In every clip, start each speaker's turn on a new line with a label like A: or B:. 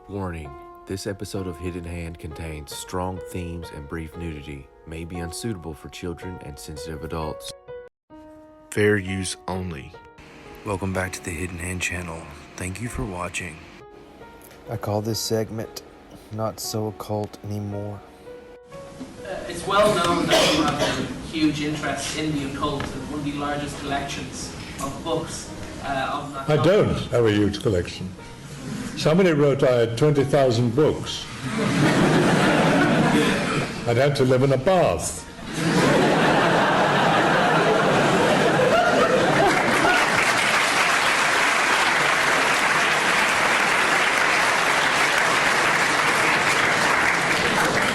A: Warning, this episode of Hidden Hand contains strong themes and brief nudity, may be unsuitable for children and sensitive adults. Fair use only. Welcome back to the Hidden Hand channel. Thank you for watching.
B: I call this segment Not So Occult Anymore.
C: It's well known that you have a huge interest in the occult and one of the largest collections of books of that.
D: I don't have a huge collection. Somebody wrote I had 20,000 books. I'd had to live in a bath.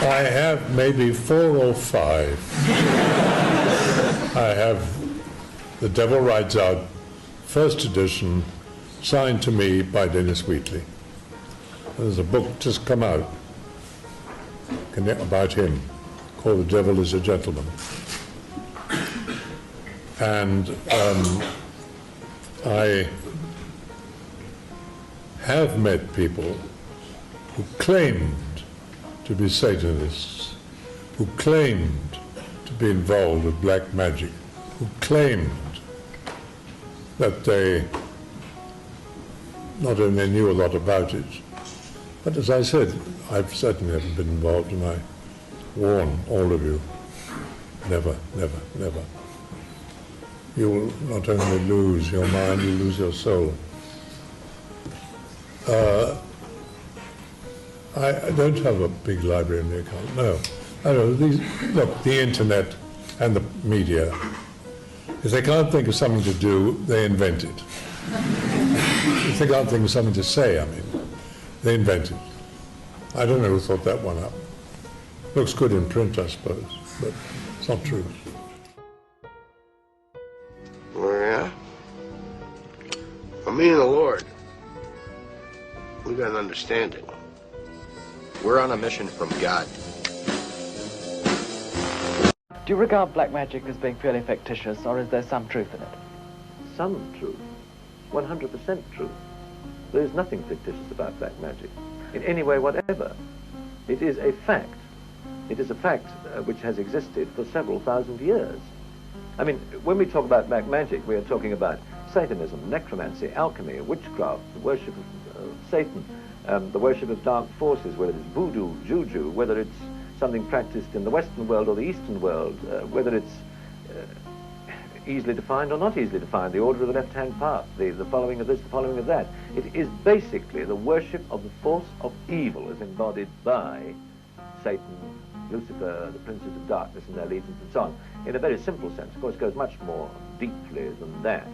D: I have maybe 4 or 5. I have The Devil Rides Out, first edition, signed to me by Dennis Wheatley. There's a book just come out about him called The Devil is a Gentleman. And I have met people who claimed to be Satanists, who claimed to be involved with black magic, who claimed that they not only knew a lot about it, but as I said, I've certainly never been involved, and I warn all of you, never, never, never. You'll not only lose your mind, you'll lose your soul. I don't have a big library in the occult, no. I know, look, the internet and the media, if they can't think of something to do, they invent it. If they can't think of something to say, they invent it. I don't know who thought that one up. Looks good in print, I suppose, but it's not true.
E: Oh, yeah? Well, me and the Lord, we got an understanding. We're on a mission from God.
F: Do you regard black magic as being purely fictitious, or is there some truth in it?
G: Some truth. 100% truth. There is nothing fictitious about black magic, in any way whatever. It is a fact. It is a fact which has existed for several thousand years. I mean, when we talk about black magic, we are talking about Satanism, necromancy, alchemy, witchcraft, the worship of Satan, the worship of dark forces, whether it's voodoo, juju, whether it's something practiced in the Western world or the Eastern world, whether it's easily defined or not easily defined, the order of the left-hand path, the following of this, the following of that. It is basically the worship of the force of evil as embodied by Satan, Lucifer, the princes of darkness and their legions and so on. In a very simple sense, of course, it goes much more deeply than that.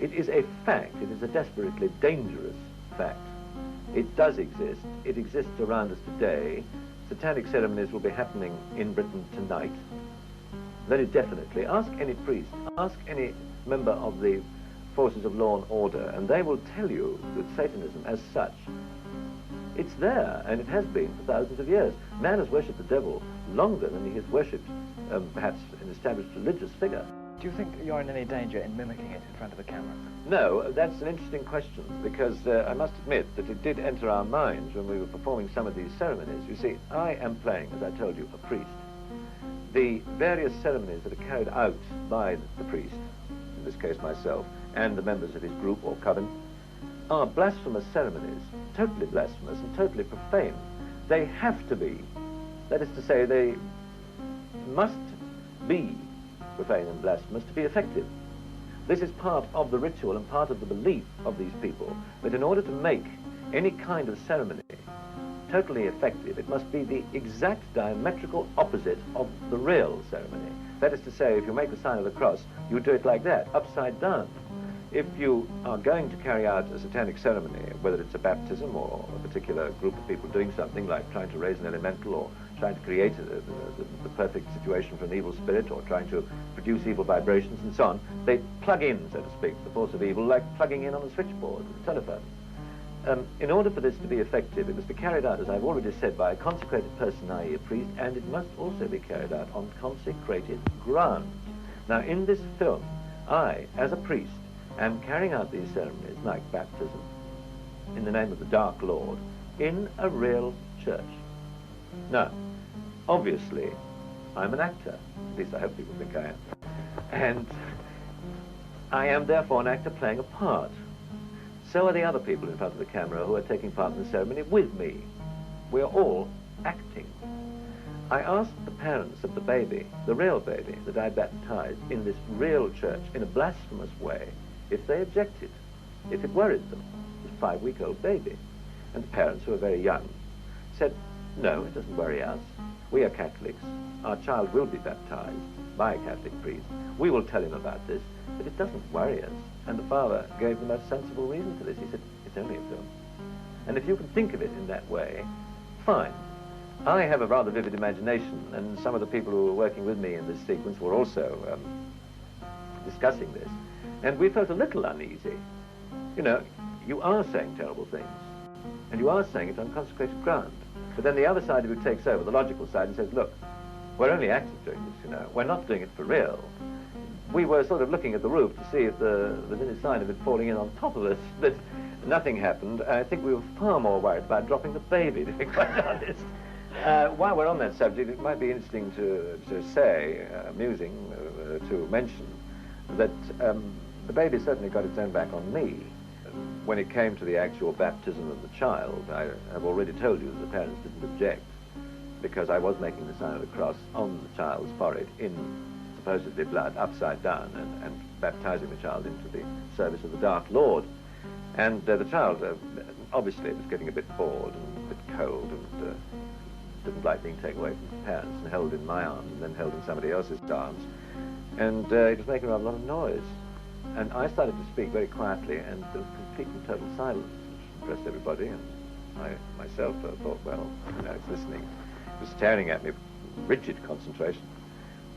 G: It is a fact. It is a desperately dangerous fact. It does exist. It exists around us today. Satanic ceremonies will be happening in Britain tonight. Very definitely. Ask any priest, ask any member of the forces of law and order, and they will tell you that Satanism as such, it's there, and it has been for thousands of years. Man has worshipped the devil longer than he has worshipped perhaps an established religious figure.
F: Do you think you're in any danger in mimicking it in front of a camera?
G: No, that's an interesting question, because I must admit that it did enter our minds when we were performing some of these ceremonies. You see, I am playing, as I told you, a priest. The various ceremonies that are carried out by the priest, in this case myself, and the members of his group or coven, are blasphemous ceremonies, totally blasphemous and totally profane. They have to be. That is to say, they must be profane and blasphemous to be effective. This is part of the ritual and part of the belief of these people that in order to make any kind of ceremony totally effective, it must be the exact diametrical opposite of the real ceremony. That is to say, if you make the sign of the cross, you do it like that, upside down. If you are going to carry out a satanic ceremony, whether it's a baptism or a particular group of people doing something like trying to raise an elemental or trying to create the perfect situation for an evil spirit or trying to produce evil vibrations and so on, they plug in, so to speak, the force of evil like plugging in on a switchboard, a telephone. In order for this to be effective, it must be carried out, as I've already said, by a consecrated person, i.e. a priest, and it must also be carried out on consecrated ground. Now, in this film, I, as a priest, am carrying out these ceremonies like baptism in the name of the Dark Lord, in a real church. Now, obviously, I'm an actor. At least I hope people think I am. And I am therefore an actor playing a part. So are the other people in front of the camera who are taking part in the ceremony with me. We are all acting. I asked the parents of the baby, the real baby that I baptized in this real church in a blasphemous way, if they objected, if it worried them, this 5-week-old baby. And the parents, who are very young, said, no, it doesn't worry us. We are Catholics. Our child will be baptized by a Catholic priest. We will tell him about this, but it doesn't worry us. And the father gave the most sensible reason for this. He said, it's only a film. And if you can think of it in that way, fine. I have a rather vivid imagination, and some of the people who were working with me in this sequence were also discussing this. And we felt a little uneasy. You know, you are saying terrible things, and you are saying it on consecrated ground. But then the other side of it takes over, the logical side, and says, look, we're only actors doing this, you know. We're not doing it for real. We were sort of looking at the roof to see if there was any sign of it falling in on top of us, but nothing happened. I think we were far more worried about dropping the baby, to be quite honest. While we're on that subject, it might be interesting to say, amusing to mention, that the baby certainly got its own back on me. When it came to the actual baptism of the child, I have already told you that the parents didn't object, because I was making the sign of the cross on the child's forehead in supposedly blood, upside down, and baptizing the child into the service of the Dark Lord. And the child, obviously, was getting a bit bored and a bit cold, and didn't like being taken away from his parents and held in my arms and then held in somebody else's arms. And it was making a lot of noise. And I started to speak very quietly, and there was complete and total silence, which impressed everybody. And I myself thought, well, you know, it's listening. It was staring at me, rigid concentration.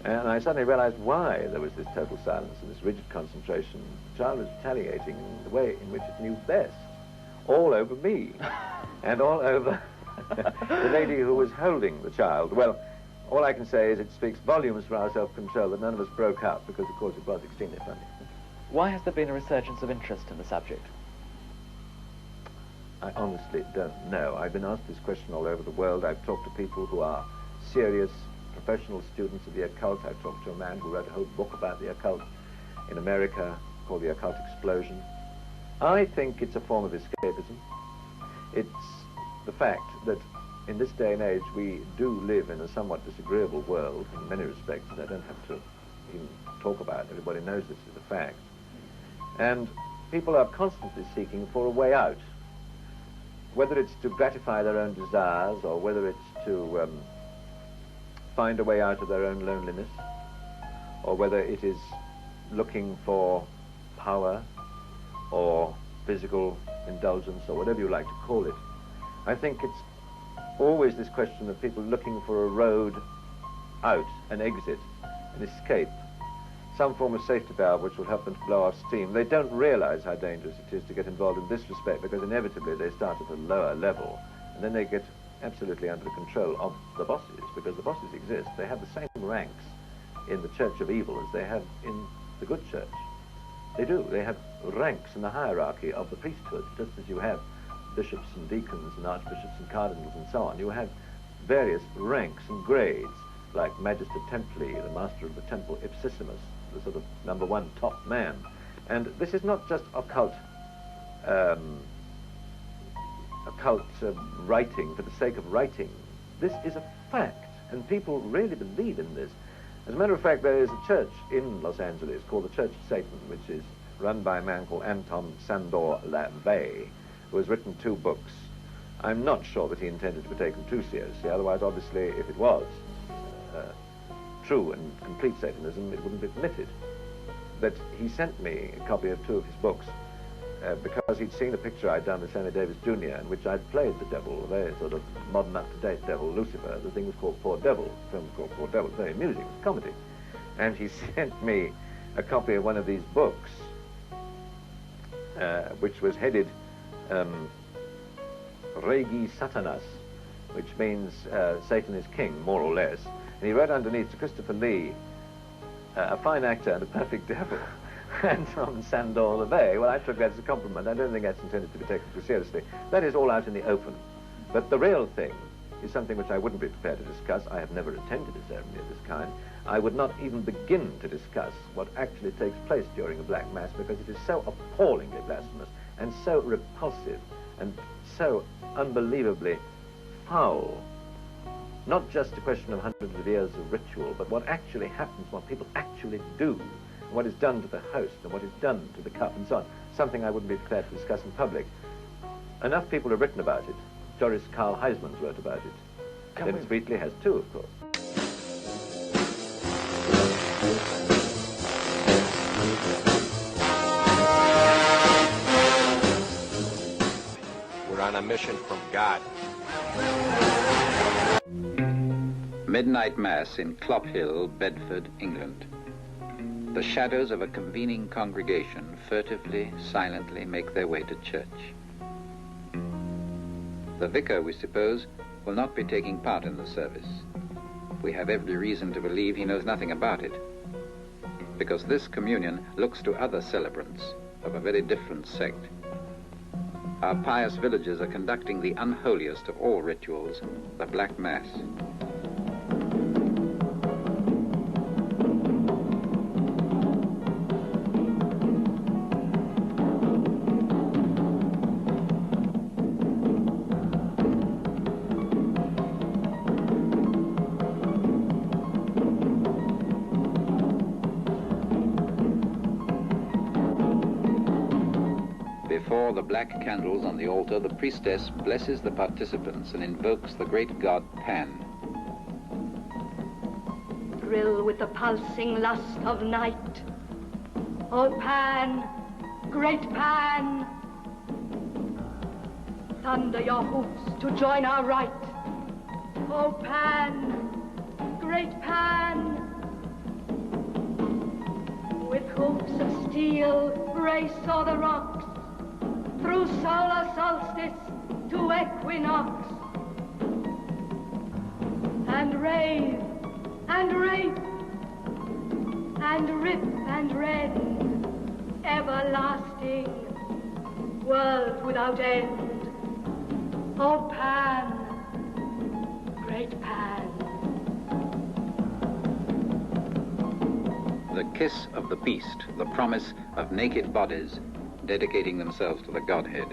G: And I suddenly realized why there was this total silence and this rigid concentration. The child was retaliating in the way in which it knew best, all over me, and all over the lady who was holding the child. Well, all I can say is it speaks volumes for our self-control that none of us broke out, because, of course, it was extremely funny.
F: Why has there been a resurgence of interest in the subject?
G: I honestly don't know. I've been asked this question all over the world. I've talked to people who are serious professional students of the occult. I've talked to a man who wrote a whole book about the occult in America called The Occult Explosion. I think it's a form of escapism. It's the fact that in this day and age we do live in a somewhat disagreeable world in many respects that I don't have to even talk about. Everybody knows this is a fact. And people are constantly seeking for a way out, whether it's to gratify their own desires or whether it's to find a way out of their own loneliness, or whether it is looking for power or physical indulgence or whatever you like to call it. I think it's always this question of people looking for a road out, an exit, an escape, some form of safety valve which will help them to blow off steam. They don't realize how dangerous it is to get involved in this respect, because inevitably they start at a lower level, and then they get absolutely under the control of the bosses, because the bosses exist. They have the same ranks in the Church of Evil as they have in the good church. They do. They have ranks in the hierarchy of the priesthood, just as you have bishops and deacons and archbishops and cardinals and so on. You have various ranks and grades, like Magister Templi, the master of the temple, Ipsissimus, the sort of #1 top man. And this is not just occult writing for the sake of writing. This is a fact, and people really believe in this. As a matter of fact, there is a church in Los Angeles called the Church of Satan, which is run by a man called Anton Sandor LaVey, who has written 2 books. I'm not sure that he intended to be taken too seriously, otherwise, obviously, if it was true and complete Satanism, it wouldn't be permitted. But he sent me a copy of 2 of his books because he'd seen a picture I'd done with Sammy Davis Jr. in which I'd played the devil, a very sort of modern, up-to-date devil, Lucifer. The thing was called Poor Devil. The film was called Poor Devil. Very amusing. It was a comedy. And he sent me a copy of one of these books, which was headed Regi Satanas, which means Satan is king, more or less. And he wrote underneath to Christopher Lee, a fine actor and a perfect devil, and from Sandor LaVey. Well, I took that as a compliment. I don't think that's intended to be taken too seriously. That is all out in the open. But the real thing is something which I wouldn't be prepared to discuss. I have never attended a ceremony of this kind. I would not even begin to discuss what actually takes place during a Black Mass, because it is so appallingly blasphemous and so repulsive and so unbelievably foul. Not just a question of hundreds of years of ritual, but what actually happens, what people actually do, and what is done to the host and what is done to the cup and so on. Something I wouldn't be prepared to discuss in public. Enough people have written about it. Doris Carl Heisman's wrote about it. Dennis Wheatley has too, of course.
E: We're on a mission from God.
H: Midnight Mass in Clophill, Bedford, England. The shadows of a convening congregation furtively, silently make their way to church. The vicar, we suppose, will not be taking part in the service. We have every reason to believe he knows nothing about it, because this communion looks to other celebrants of a very different sect. Our pious villagers are conducting the unholiest of all rituals, the Black Mass. Before the black candles on the altar, the priestess blesses the participants and invokes the great god Pan.
I: Thrill with the pulsing lust of night. O Pan, great Pan, thunder your hoofs to join our rite. O Pan, great Pan, with hoofs of steel race o'er the rocks, through solar solstice to equinox, and rave and rape and rip and rend, everlasting, world without end. O Pan, great Pan.
H: The kiss of the beast, the promise of naked bodies dedicating themselves to the Godhead.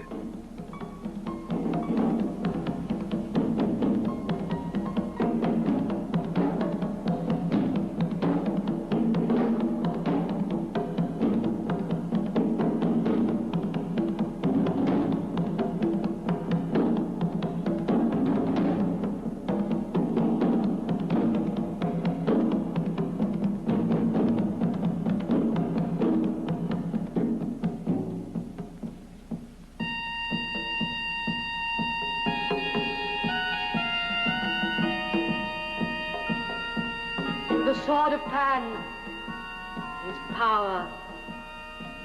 I: The sword of Pan is power,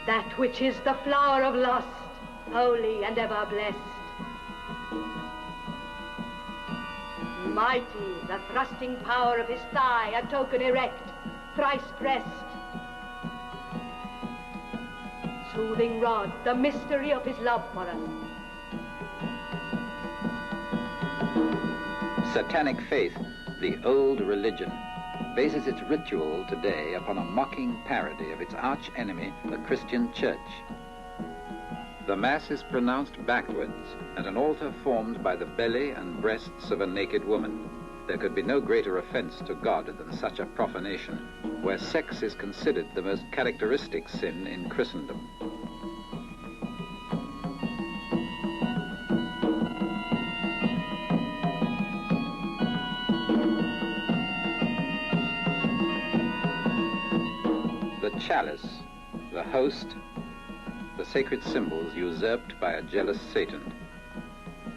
I: that which is the flower of lust, holy and ever blessed. Mighty the thrusting power of his thigh, a token erect, thrice pressed. Soothing rod, the mystery of his love for us.
H: Satanic faith, the old religion, bases its ritual today upon a mocking parody of its arch-enemy, the Christian Church. The Mass is pronounced backwards at an altar formed by the belly and breasts of a naked woman. There could be no greater offense to God than such a profanation, where sex is considered the most characteristic sin in Christendom. The chalice, the host, the sacred symbols usurped by a jealous Satan.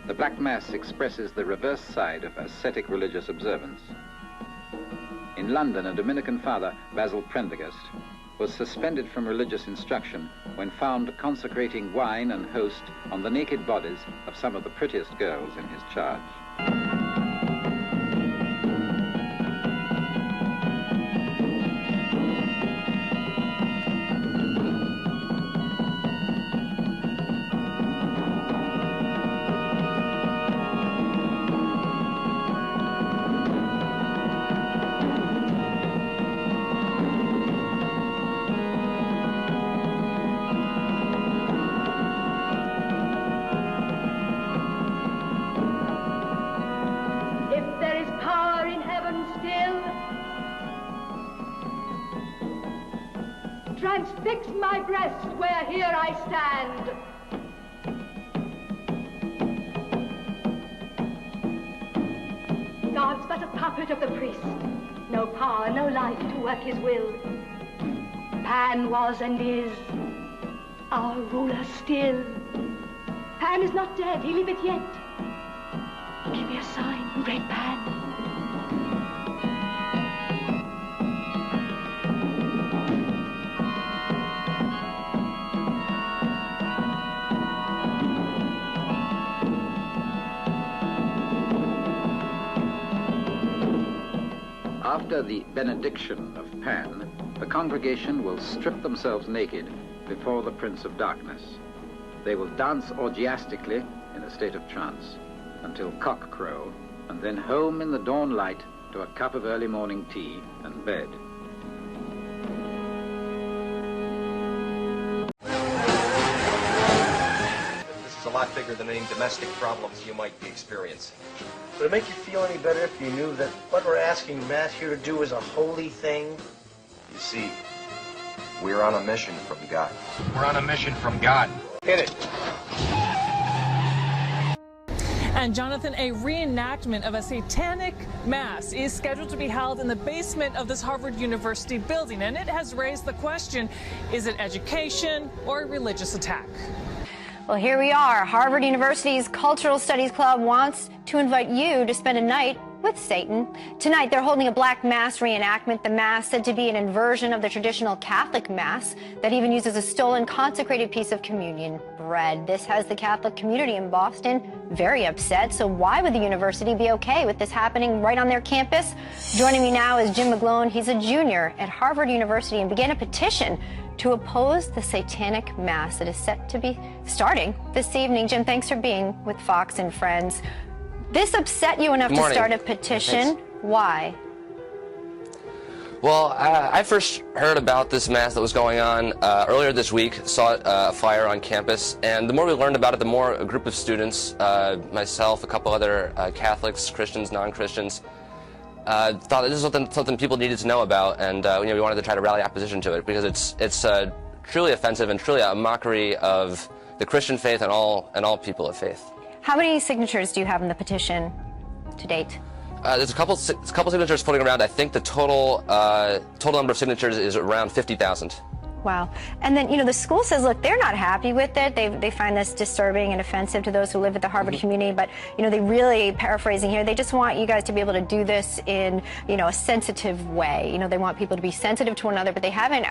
H: The Black Mass expresses the reverse side of ascetic religious observance. In London, a Dominican father, Basil Prendergast, was suspended from religious instruction when found consecrating wine and host on the naked bodies of some of the prettiest girls in his charge.
I: transfix my breast where here I stand. God's but a puppet of the priest, no power, no life to work his will. Pan was and is our ruler still. Pan is not dead, he liveth yet. Give me a sign, great Pan.
H: After the benediction of Pan, the congregation will strip themselves naked before the Prince of Darkness. They will dance orgiastically in a state of trance until cock crow, and then home in the dawn light to a cup of early morning tea and bed.
J: This is a lot bigger than any domestic problems you might be experiencing.
K: Would it make you feel any better if you knew that what we're asking Matthew to do is a holy thing?
J: You see, we're on a mission from God.
K: We're on a mission from God. Hit it.
L: And Jonathan, a reenactment of a satanic mass is scheduled to be held in the basement of this Harvard University building. And it has raised the question, is it education or a religious attack?
M: Well, here we are. Harvard University's Cultural Studies Club wants to invite you to spend a night with Satan. Tonight, they're holding a Black Mass reenactment. The Mass said to be an inversion of the traditional Catholic Mass that even uses a stolen, consecrated piece of communion bread. This has the Catholic community in Boston very upset. So why would the university be okay with this happening right on their campus? Joining me now is Jim McGlone. He's a junior at Harvard University and began a petition to oppose the satanic mass that is set to be starting this evening. Jim, thanks for being with Fox and Friends. This upset you enough to start a petition. Why?
N: Well, I first heard about this mass that was going on earlier this week, saw a flyer on campus, and the more we learned about it, the more a group of students, myself, a couple other Catholics, Christians, non-Christians, thought that this was something people needed to know about, and we wanted to try to rally opposition to it because it's truly offensive and truly a mockery of the Christian faith and all people of faith.
M: How many signatures do you have in the petition to date?
N: There's a couple signatures floating around. I think the total number of signatures is around 50,000.
M: Wow. And then, the school says, look, they're not happy with it. They find this disturbing and offensive to those who live at the Harvard community. But, they really, paraphrasing here, they just want you guys to be able to do this in, a sensitive way. They want people to be sensitive to one another, but they haven't,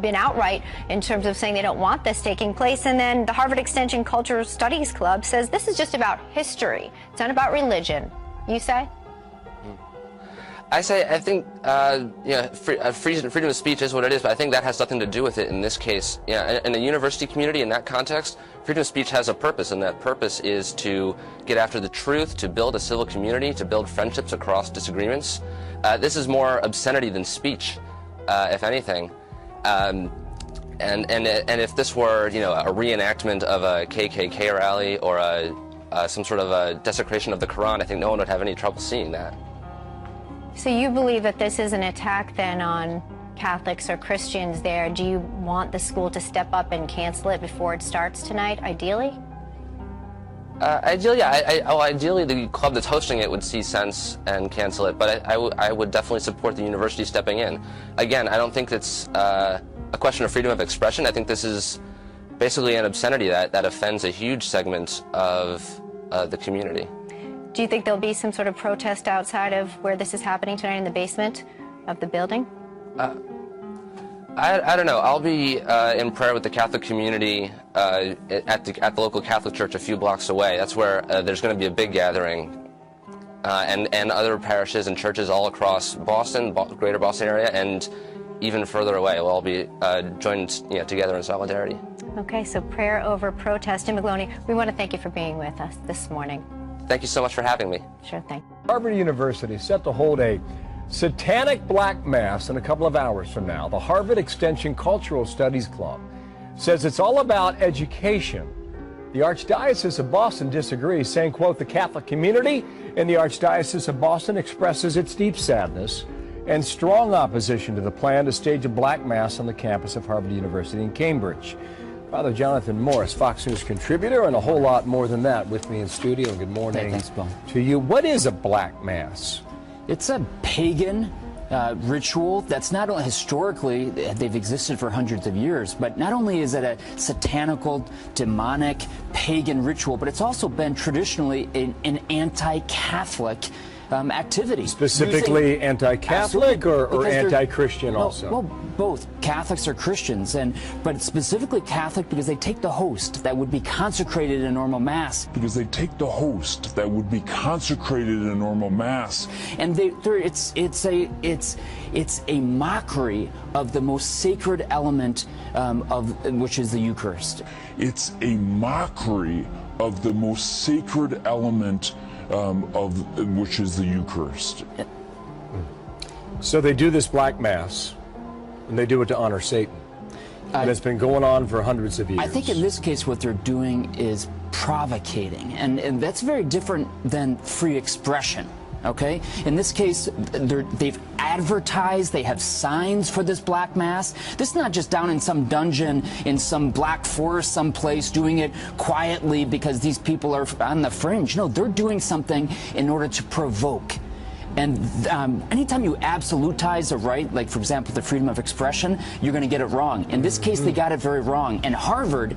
M: been outright in terms of saying they don't want this taking place. And then the Harvard Extension Cultural Studies Club says this is just about history. It's not about religion. You say?
N: I think freedom of speech is what it is, but I think that has nothing to do with it in this case. In the university community, in that context, freedom of speech has a purpose, and that purpose is to get after the truth, to build a civil community, to build friendships across disagreements. This is more obscenity than speech, if anything. And if this were, a reenactment of a KKK rally or some sort of a desecration of the Quran, I think no one would have any trouble seeing that.
M: So you believe that this is an attack then on Catholics or Christians there. Do you want the school to step up and cancel it before it starts tonight, ideally?
N: Ideally, yeah. Ideally, the club that's hosting it would see sense and cancel it, but I would definitely support the university stepping in. Again, I don't think it's a question of freedom of expression. I think this is basically an obscenity that offends a huge segment of the community.
M: Do you think there'll be some sort of protest outside of where this is happening tonight in the basement of the building?
N: I don't know. I'll be in prayer with the Catholic community at the local Catholic church a few blocks away. That's where there's going to be a big gathering, and other parishes and churches all across Boston, greater Boston area, and even further away. We'll all be joined together in solidarity.
M: Okay, so prayer over protest. Jim McGlone, we want to thank you for being with us this morning.
N: Thank you so much for having me.
M: Sure thing.
O: Harvard University is set to hold a satanic black mass in a couple of hours from now. The Harvard Extension Cultural Studies Club says it's all about education. The Archdiocese of Boston disagrees, saying, quote, the Catholic community in the Archdiocese of Boston expresses its deep sadness and strong opposition to the plan to stage a black mass on the campus of Harvard University in Cambridge. Father Jonathan Morris, Fox News contributor, and a whole lot more than that with me in studio. Good morning.
P: Thanks, Bill.
O: To you. What is a black mass?
P: It's a pagan ritual that's not only historically, they've existed for hundreds of years, but not only is it a satanical, demonic, pagan ritual, but it's also been traditionally an anti-Catholic activity.
O: Specifically anti-Catholic or anti-Christian also?
P: Well, both. Catholics or Christians, but specifically Catholic because they take the host that would be consecrated in a normal Mass.
Q: Because they take the host that would be consecrated in a normal Mass.
P: And it's a mockery of the most sacred element which is the Eucharist.
Q: It's a mockery of the most sacred element which is the Eucharist.
O: So they do this black mass, and they do it to honor Satan. And it's been going on for hundreds of years.
P: I think in this case what they're doing is provocating, and that's very different than free expression. Okay? In this case, they've advertised, they have signs for this black mass. This is not just down in some dungeon, in some black forest someplace, doing it quietly because these people are on the fringe. No, they're doing something in order to provoke. And anytime you absolutize a right, like, for example, the freedom of expression, you're going to get it wrong. In this case, they got it very wrong. And Harvard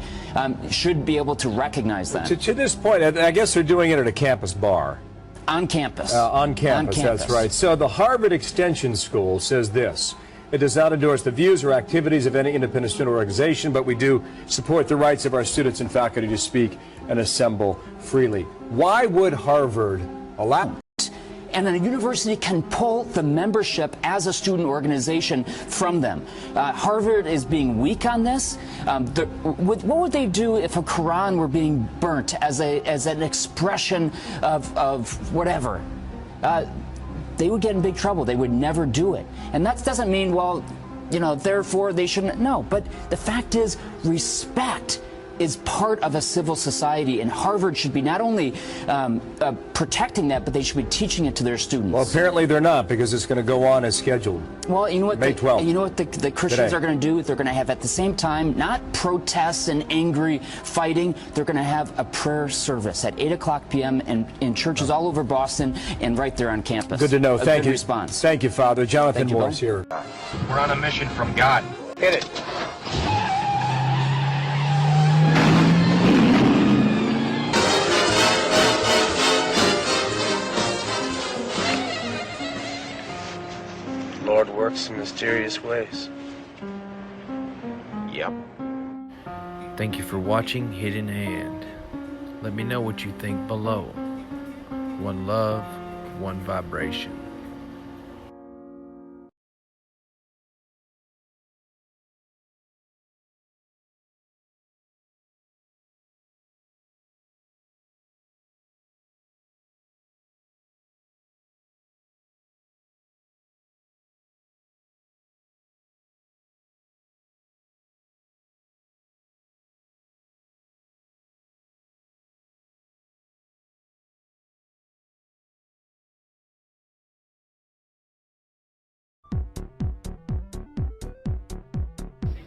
P: should be able to recognize that.
O: To this point, I guess they're doing it at a campus bar.
P: On campus.
O: On campus, that's right. So the Harvard Extension School says this: it does not endorse the views or activities of any independent student organization, but we do support the rights of our students and faculty to speak and assemble freely. Why would Harvard allow?
P: And a university can pull the membership as a student organization from them. Harvard is being weak on this. What would they do if a Quran were being burnt as an expression of whatever? They would get in big trouble. They would never do it. And that doesn't mean, well, therefore they shouldn't. No, but the fact is, respect is part of a civil society, and Harvard should be not only protecting that, but they should be teaching it to their students.
O: Well, apparently they're not, because it's going to go on as scheduled.
P: Well, you know what?
O: May 12th.
P: You know what the Christians are going to do? They're going to have at the same time not protests and angry fighting. They're going to have a prayer service at 8:00 p.m. in churches all over Boston and right there on campus.
O: Good to know. Thank you.
P: Response.
O: Thank you, Father. Jonathan Morris here.
J: We're on a mission from God.
K: Hit it.
B: Lord works in mysterious ways.
J: Yep.
A: Thank you for watching Hidden Hand. Let me know what you think below. One love, one vibration.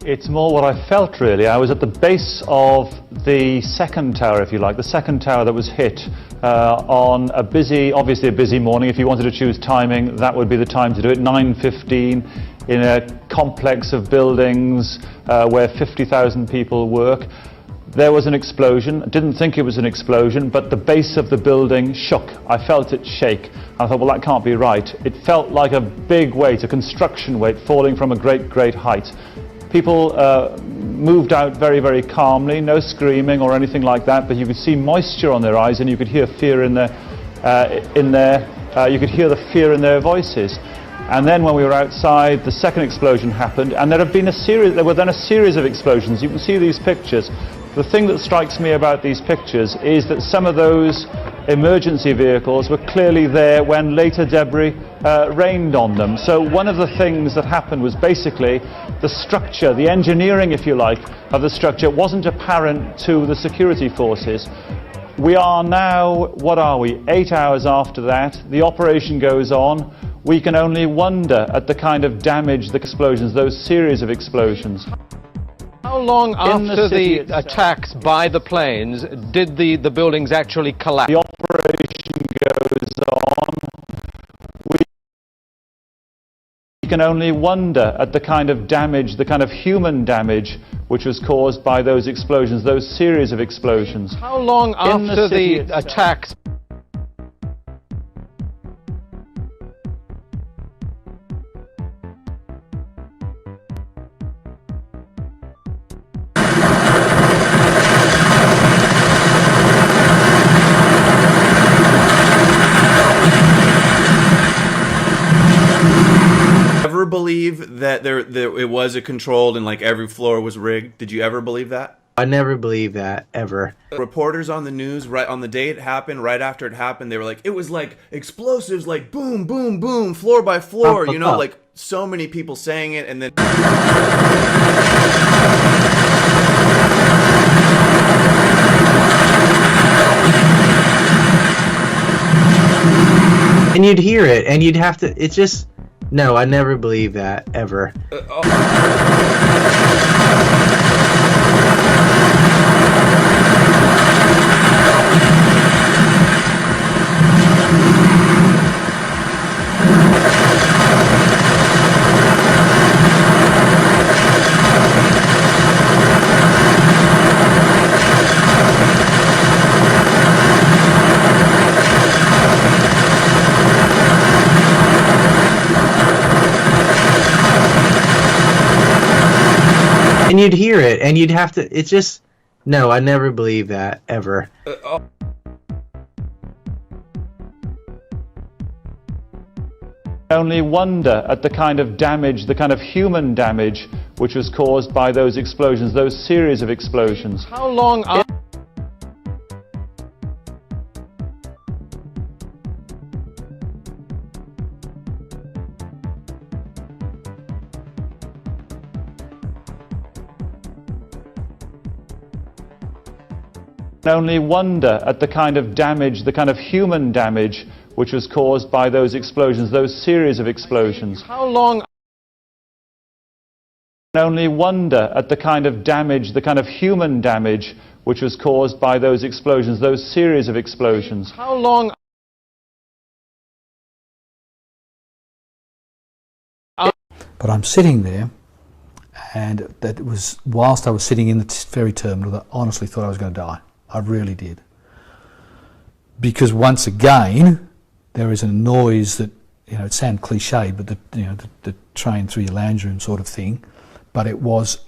R: It's more what I felt, really. I was at the base of the second tower, if you like, the second tower that was hit on obviously a busy morning. If you wanted to choose timing, that would be the time to do it, 9:15, in a complex of buildings where 50,000 people work. There was an explosion. I didn't think it was an explosion, but the base of the building shook. I felt it shake. I thought, well, that can't be right. It felt like a big weight, a construction weight, falling from a great, great height. People moved out very, very calmly, no screaming or anything like that, but you could see moisture on their eyes and you could hear fear you could hear the fear in their voices. And then when we were outside, the second explosion happened, and there were then a series of explosions. You can see these pictures. The thing that strikes me about these pictures is that some of those emergency vehicles were clearly there when later debris rained on them. So one of the things that happened was basically the structure, the engineering, if you like, of the structure wasn't apparent to the security forces. We are now, what are we, 8 hours after that. The operation goes on. We can only wonder at the kind of damage, the explosions, those series of explosions.
S: How long after the attacks by the planes did the buildings actually collapse?
R: The operation goes on. We can only wonder at the kind of damage, the kind of human damage, which was caused by those explosions, those series of explosions.
S: How long after the attacks?
A: Ever believe that there it was a controlled and like every floor was rigged? Did you ever believe that?
K: I never believed that, ever.
A: Reporters on the news, right on the day it happened, right after it happened, they were like, it was like explosives, like boom, boom, boom, floor by floor, you know, like so many people saying it, and then...
K: And you'd hear it, and you'd have to, it's just... No, I never believed that, ever. And you'd hear it, and you'd have to, it's just, no, I never believed that, ever.
R: Only wonder at the kind of damage, the kind of human damage, which was caused by those explosions, those series of explosions.
S: How long after...
R: Only wonder at the kind of damage, the kind of human damage, which was caused by those explosions, those series of explosions.
S: How long...
R: Only wonder at the kind of damage, the kind of human damage, which was caused by those explosions, those series of explosions.
S: How long...
T: But I'm sitting there, and that was whilst I was sitting in the ferry terminal, I honestly thought I was going to die. I really did. Because once again, there is a noise that, you know, it sounds cliched, but the train through your lounge room sort of thing, but it was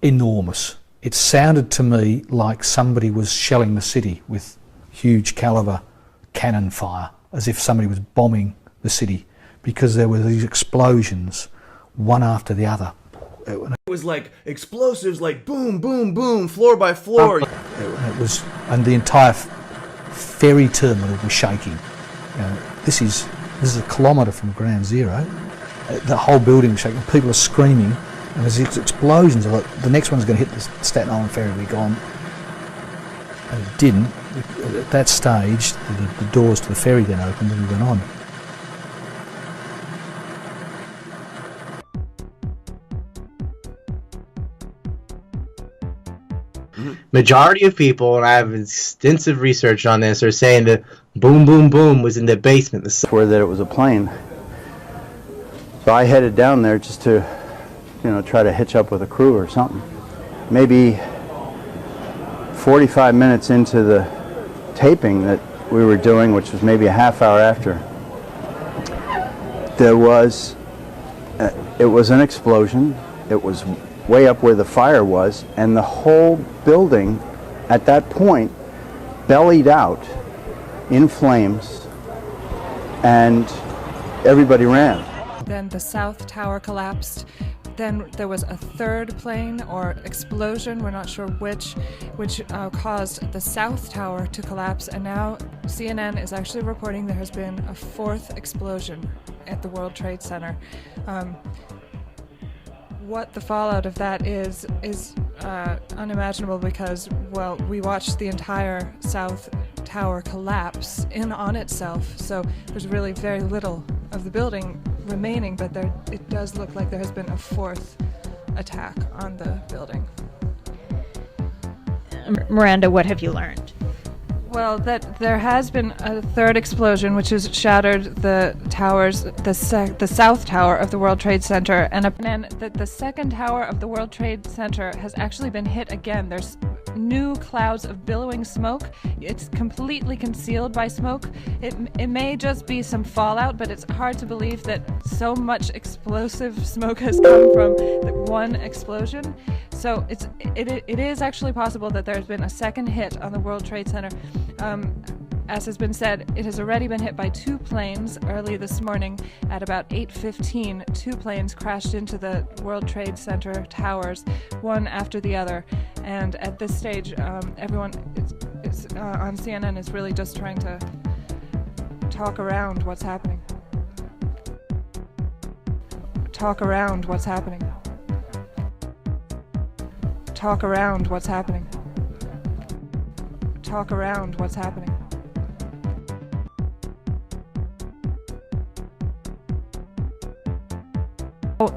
T: enormous. It sounded to me like somebody was shelling the city with huge caliber cannon fire, as if somebody was bombing the city, because there were these explosions, one after the other.
A: It was like explosives, like boom, boom, boom, floor by floor.
T: It was, and the entire ferry terminal was shaking. You know, this is a kilometre from ground zero. The whole building was shaking. People are screaming, and there's these explosions. I thought the next one's going to hit the Staten Island ferry. We're gone, and it didn't. At that stage, the doors to the ferry then opened, and we went on.
K: Majority of people, and I have extensive research on this, are saying that boom, boom, boom was in the basement.
U: Where that it was a plane. So I headed down there just to, you know, try to hitch up with a crew or something. Maybe 45 minutes into the taping that we were doing, which was maybe a half hour after, there was, it was an explosion. It was way up where the fire was, and the whole building at that point bellied out in flames, and everybody ran.
V: Then the South Tower collapsed. Then there was a third plane or explosion, we're not sure which caused the South Tower to collapse, and now CNN is actually reporting there has been a fourth explosion at the World Trade Center. What the fallout of that is unimaginable, because, well, we watched the entire South tower collapse in on itself. So there's really very little of the building remaining, but it does look like there has been a fourth attack on the building.
C: Miranda, what have you learned?
V: Well, that there has been a third explosion, which has shattered the towers, the south tower of the World Trade Center, and then the second tower of the World Trade Center has actually been hit again. There's new clouds of billowing smoke. It's completely concealed by smoke. It may just be some fallout, but it's hard to believe that so much explosive smoke has come from the one explosion. So it is actually possible that there's been a second hit on the World Trade Center. As has been said, it has already been hit by two planes early this morning at about 8:15. Two planes crashed into the World Trade Center towers, one after the other. And at this stage, everyone on CNN is really just trying to talk around what's happening. Talk around what's happening. Talk around what's happening. Talk around what's happening.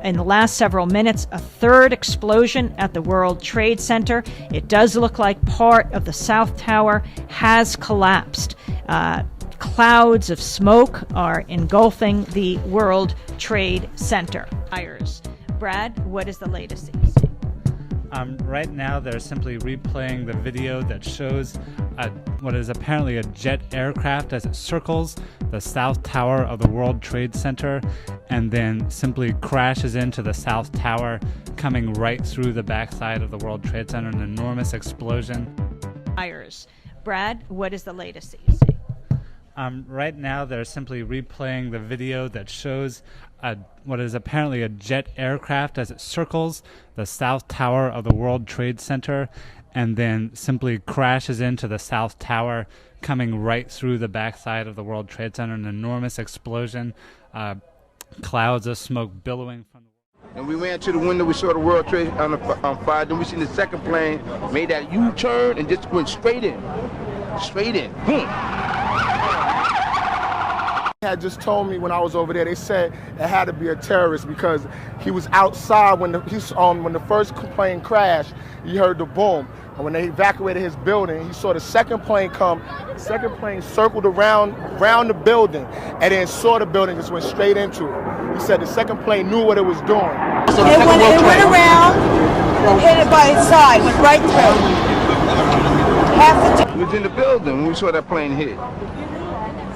C: In the last several minutes, a third explosion at the World Trade Center. It does look like part of the South Tower has collapsed. Clouds of smoke are engulfing the World Trade Center. Brad, what is the latest that you see?
D: Right now, they're simply replaying the video that shows what is apparently a jet aircraft as it circles the South Tower of the World Trade Center and then simply crashes into the South Tower, coming right through the backside of the World Trade Center, an enormous explosion.
C: Brad, what is the latest that you see?
D: Right now, they're simply replaying the video that shows what is apparently a jet aircraft as it circles the South Tower of the World Trade Center and then simply crashes into the South Tower, coming right through the backside of the World Trade Center, an enormous explosion, clouds of smoke billowing from the...
E: And we ran to the window, we saw the World Trade on fire, then we seen the second plane, made that U-turn and just went straight in. Straight in. Boom.
W: Had just told me when I was over there, they said it had to be a terrorist because he was outside when the first plane crashed. He heard the boom, and when they evacuated his building, he saw the second plane come. The second plane circled around the building, and then saw the building, just went straight into it. He said the second plane knew what it was doing.
X: So it went around and hit it by its side, went right through. Half the time.
E: We was in the building when we saw that plane hit.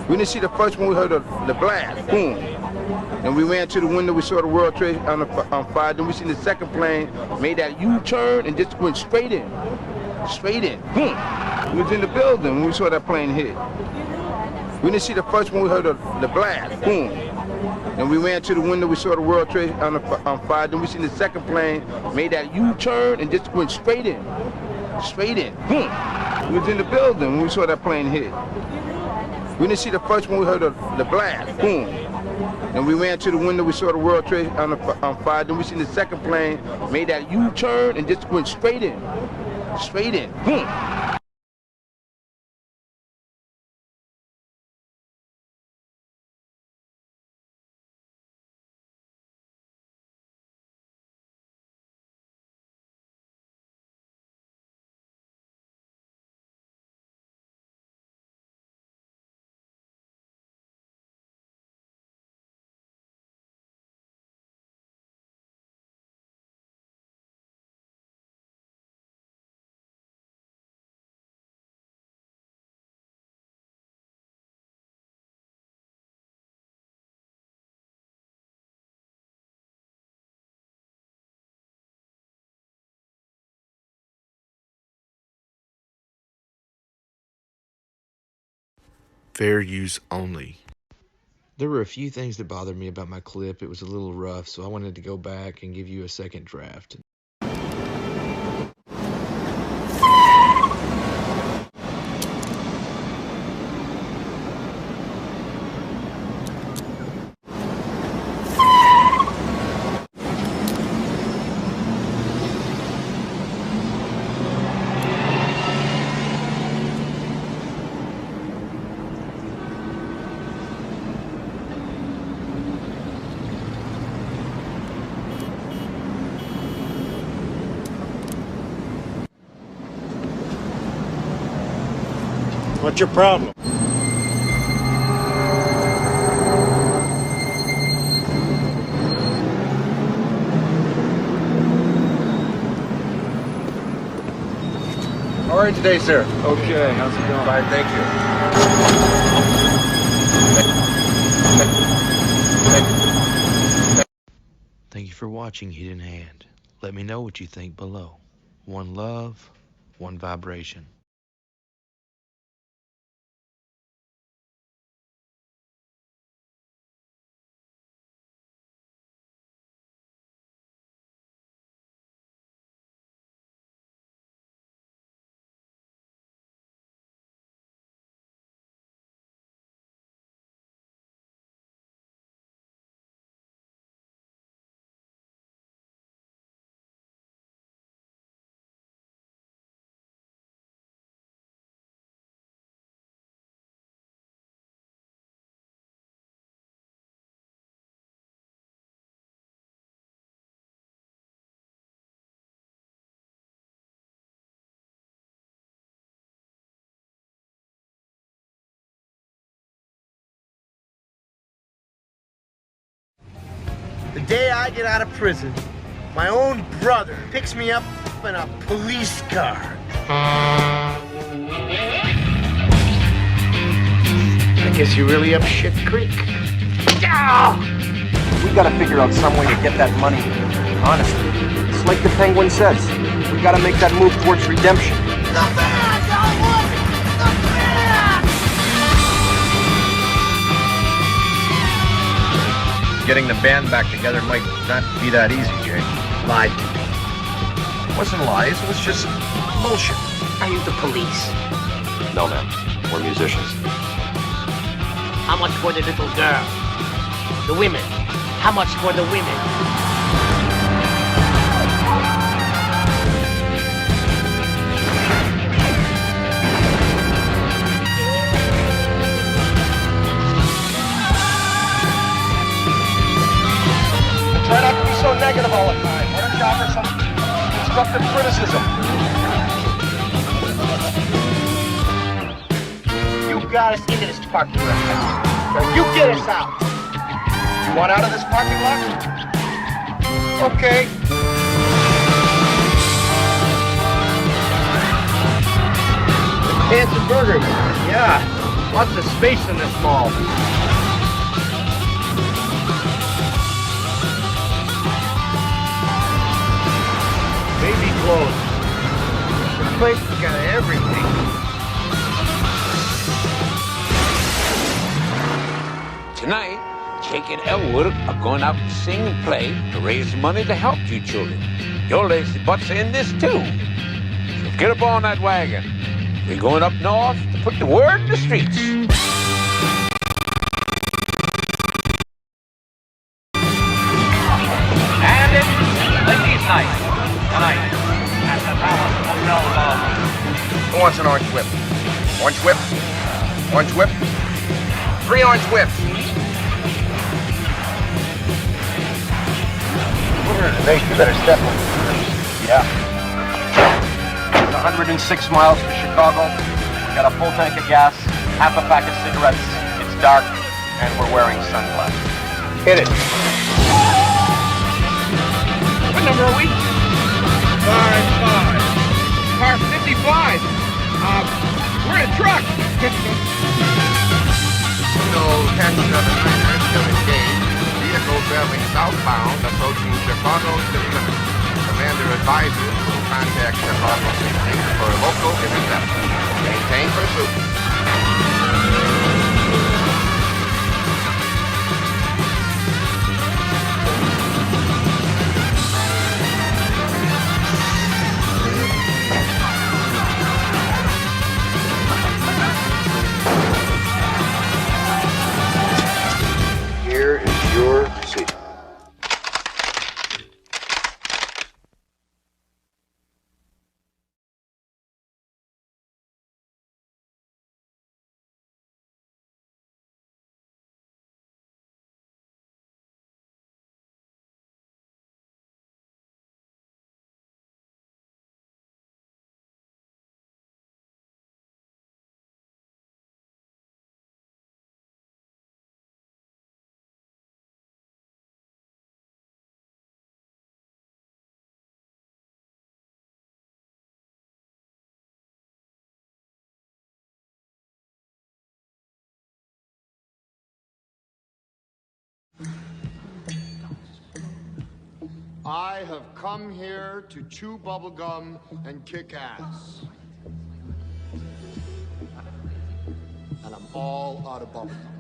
E: We didn't see the first one, we heard the blast, boom. And we ran to the window, we saw the World Trade on fire, then we seen the second plane, made that U-turn and just went straight in. Straight in, boom. We was in the building when we saw that plane hit. We didn't see the first one, we heard the blast, boom. And we ran to the window, we saw the World Trade on fire, then we seen the second plane, made that U-turn and just went straight in. Straight in, boom. We was in the building when we saw that plane hit. We didn't see the first one, we heard the blast, boom. And we ran to the window, we saw the World Trade on fire, then we seen the second plane, made that U-turn and just went straight in. Straight in, boom.
A: Fair use only. There were a few things that bothered me about my clip. It was a little rough, so I wanted to go back and give you a second draft.
F: What's your problem?
G: How are you today, sir? Okay, how's it going? Fine, thank you.
A: Thank you for watching Hidden Hand. Let me know what you think below. One love, one vibration.
H: The day I get out of prison, my own brother picks me up in a police car. I guess you're really up shit creek.
J: We gotta figure out some way to get that money. Honestly. It's like the Penguin says. We gotta make that move towards redemption.
G: Getting the band back together might not be that easy, Jay.
H: Lied.
G: It wasn't lies, it was just bullshit.
H: Are you the police?
J: No, man. We're musicians.
H: How much for the little girl? The women? How much for the women?
J: Try not to be so negative all the time. Why don't you offer some constructive criticism?
H: You got us into this parking lot. Now you get us out.
J: You want out of this parking lot? Okay.
H: Pants and burgers. Yeah. Lots of space in this mall. Baby clothes. This place has got everything.
I: Tonight, Jake and Elwood are going out to sing and play to raise money to help you children. Your lazy butts are in this too. So get up on that wagon. We're going up north to put the word in the streets.
J: And it's ladies' night tonight at the Palace Hotel Lobby.
G: Who wants an orange whip? Orange whip? Orange whip? 3 orange whips.
J: We're here today, you better step on it. Yeah. It's 106 miles from Chicago. We got a full tank of gas, half a pack of cigarettes. It's dark, and we're wearing sunglasses. Hit it.
G: What number are we? 5-5. Car 55. We're in a truck.
E: No, taxi number 9 is still engaged. Vehicle traveling southbound approaching Chicago city limits. Commander advises to contact Chicago City for local interception. Maintain pursuit.
G: Here is your seat.
F: I have come here to chew bubblegum and kick ass. And I'm all out of bubblegum.